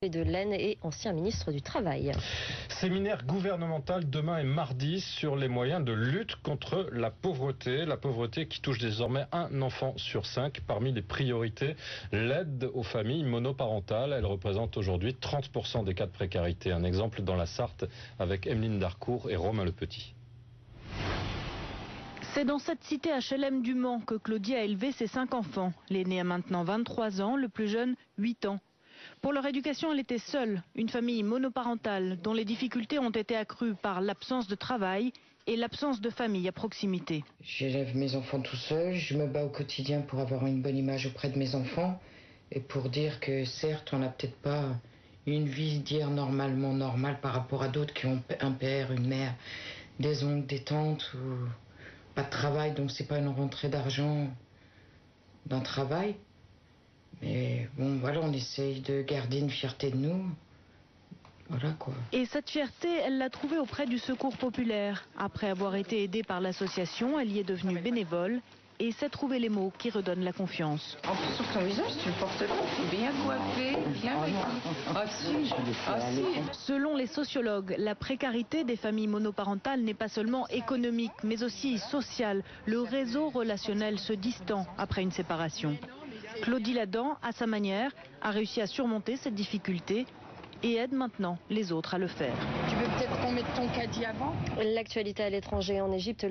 de l'Aisne et ancien ministre du Travail. Séminaire gouvernemental demain et mardi sur les moyens de lutte contre la pauvreté qui touche désormais un enfant sur 5. Parmi les priorités, l'aide aux familles monoparentales. Elle représente aujourd'hui 30% des cas de précarité. Un exemple dans la Sarthe avec Emeline Darcourt et Romain Le Petit. C'est dans cette cité HLM du Mans que Claudie a élevé ses 5 enfants. L'aîné a maintenant 23 ans, le plus jeune 8 ans. Pour leur éducation, elle était seule, une famille monoparentale dont les difficultés ont été accrues par l'absence de travail et l'absence de famille à proximité. J'élève mes enfants tout seul, je me bats au quotidien pour avoir une bonne image auprès de mes enfants et pour dire que certes, on n'a peut-être pas une vie d'hier normalement normale par rapport à d'autres qui ont un père, une mère, des oncles, des tantes ou pas de travail, donc c'est pas une rentrée d'argent d'un travail. Mais bon, voilà, on essaye de garder une fierté de nous. Voilà quoi. Et cette fierté, elle l'a trouvée auprès du Secours populaire. Après avoir été aidée par l'association, elle y est devenue bénévole et sait trouver les mots qui redonnent la confiance. En plus, sur ton visage, tu le portes bien coiffé, bien vêtu. Ah si. Selon les sociologues, la précarité des familles monoparentales n'est pas seulement économique, mais aussi sociale. Le réseau relationnel se distend après une séparation. Claudie Ladan, à sa manière, a réussi à surmonter cette difficulté et aide maintenant les autres à le faire. Tu veux peut-être qu'on mette ton caddie avant ? L'actualité à l'étranger en Égypte,